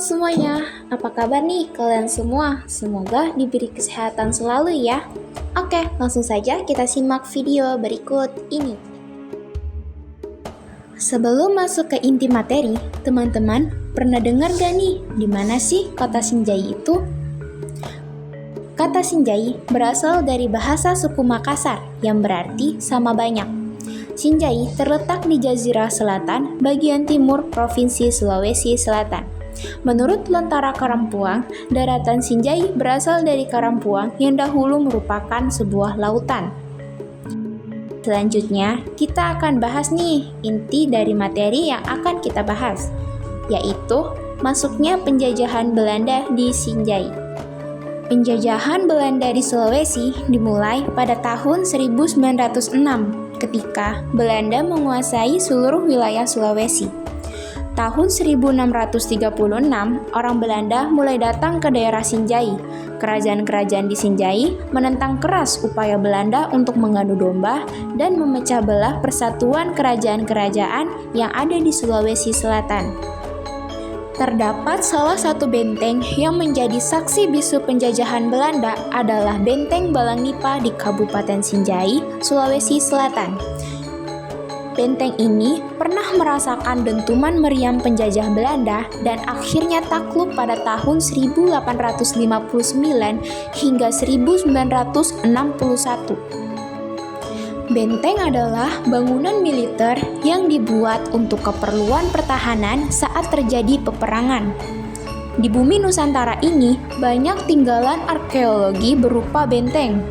semuanya, apa kabar nih kalian semua? Semoga diberi kesehatan selalu ya. Oke, langsung saja kita simak video berikut ini. Sebelum masuk ke inti materi, teman-teman pernah dengar gak nih di mana sih kota Sinjai itu? Kata Sinjai berasal dari bahasa suku Makassar yang berarti sama banyak. Sinjai terletak di Jazirah Selatan, bagian timur Provinsi Sulawesi Selatan. Menurut Lontara Karampuang, daratan Sinjai berasal dari Karampuang yang dahulu merupakan sebuah lautan. Selanjutnya, kita akan bahas nih inti dari materi yang akan kita bahas, yaitu masuknya penjajahan Belanda di Sinjai. Penjajahan Belanda di Sulawesi dimulai pada tahun 1906 ketika Belanda menguasai seluruh wilayah Sulawesi. Tahun 1636, orang Belanda mulai datang ke daerah Sinjai. Kerajaan-kerajaan di Sinjai menentang keras upaya Belanda untuk mengadu domba dan memecah belah persatuan kerajaan-kerajaan yang ada di Sulawesi Selatan. Terdapat salah satu benteng yang menjadi saksi bisu penjajahan Belanda adalah Benteng Balangnipa di Kabupaten Sinjai, Sulawesi Selatan. Benteng ini pernah merasakan dentuman meriam penjajah Belanda dan akhirnya takluk pada tahun 1859 hingga 1961. Benteng adalah bangunan militer yang dibuat untuk keperluan pertahanan saat terjadi peperangan. Di bumi Nusantara ini banyak tinggalan arkeologi berupa benteng.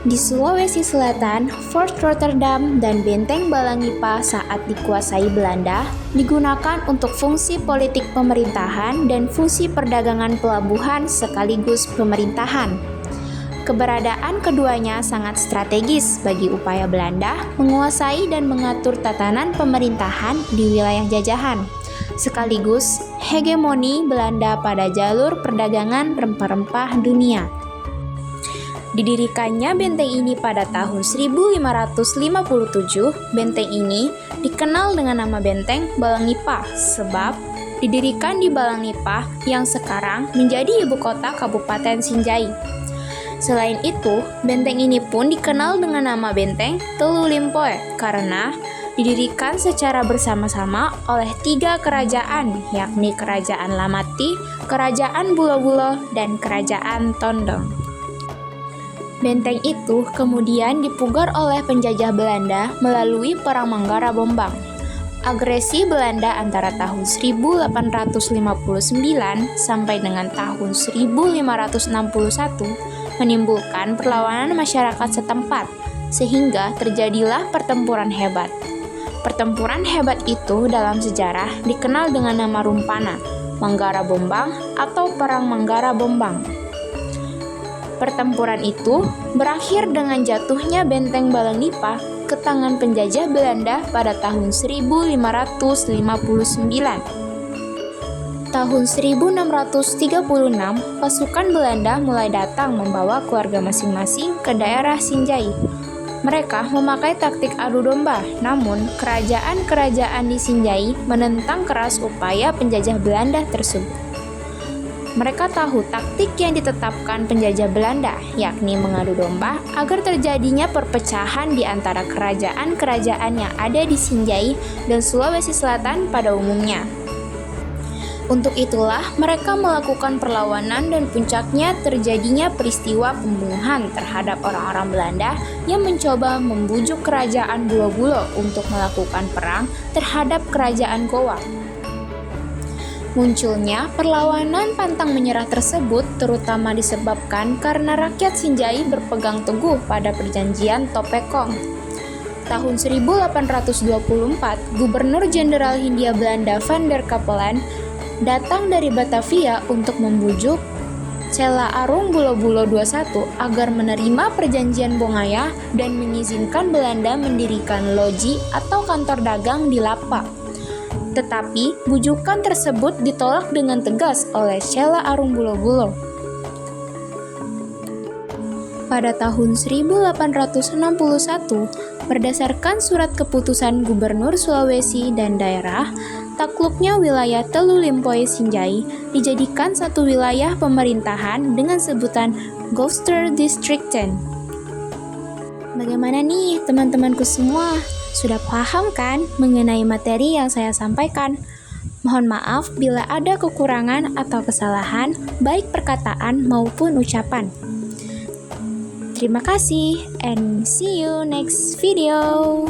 Di Sulawesi Selatan, Fort Rotterdam dan Benteng Balangnipa saat dikuasai Belanda digunakan untuk fungsi politik pemerintahan dan fungsi perdagangan pelabuhan sekaligus pemerintahan. Keberadaan keduanya sangat strategis bagi upaya Belanda menguasai dan mengatur tatanan pemerintahan di wilayah jajahan, sekaligus hegemoni Belanda pada jalur perdagangan rempah-rempah dunia. Didirikannya benteng ini pada tahun 1557, benteng ini dikenal dengan nama Benteng Balangnipa sebab didirikan di Balangnipa yang sekarang menjadi ibu kota Kabupaten Sinjai. Selain itu, benteng ini pun dikenal dengan nama Benteng Telu Limpoe karena didirikan secara bersama-sama oleh 3 kerajaan, yakni Kerajaan Lamati, Kerajaan Bulo-Bulo, dan Kerajaan Tondong. Benteng itu kemudian dipugar oleh penjajah Belanda melalui Perang Manggara Bombang. Agresi Belanda antara tahun 1859 sampai dengan tahun 1561 menimbulkan perlawanan masyarakat setempat, sehingga terjadilah pertempuran hebat. Pertempuran hebat itu dalam sejarah dikenal dengan nama Rumpana, Manggara Bombang, atau Perang Manggara Bombang. Pertempuran itu berakhir dengan jatuhnya Benteng Balangnipa ke tangan penjajah Belanda pada tahun 1559. Tahun 1636, pasukan Belanda mulai datang membawa keluarga masing-masing ke daerah Sinjai. Mereka memakai taktik adu domba, namun kerajaan-kerajaan di Sinjai menentang keras upaya penjajah Belanda tersebut. Mereka tahu taktik yang ditetapkan penjajah Belanda, yakni mengadu domba agar terjadinya perpecahan di antara kerajaan-kerajaan yang ada di Sinjai dan Sulawesi Selatan pada umumnya. Untuk itulah mereka melakukan perlawanan dan puncaknya terjadinya peristiwa pembunuhan terhadap orang-orang Belanda yang mencoba membujuk kerajaan Bulo-Bulo untuk melakukan perang terhadap kerajaan Gowa. Munculnya perlawanan pantang menyerah tersebut terutama disebabkan karena rakyat Sinjai berpegang teguh pada perjanjian Topekong. Tahun 1824, Gubernur Jenderal Hindia Belanda Van der Capellan datang dari Batavia untuk membujuk Cella Arung Bulo-Bulo 21 agar menerima perjanjian Bongaya dan mengizinkan Belanda mendirikan loji atau kantor dagang di Lapa. Tetapi, bujukan tersebut ditolak dengan tegas oleh Cella Arung Bulo-Bulo. Pada tahun 1861, berdasarkan surat keputusan Gubernur Sulawesi dan daerah, takluknya wilayah Telu Limpoe Sinjai dijadikan satu wilayah pemerintahan dengan sebutan Gloucester District 10. Bagaimana nih teman-temanku semua? Sudah paham kan mengenai materi yang saya sampaikan? Mohon maaf bila ada kekurangan atau kesalahan, baik perkataan maupun ucapan. Terima kasih and see you next video.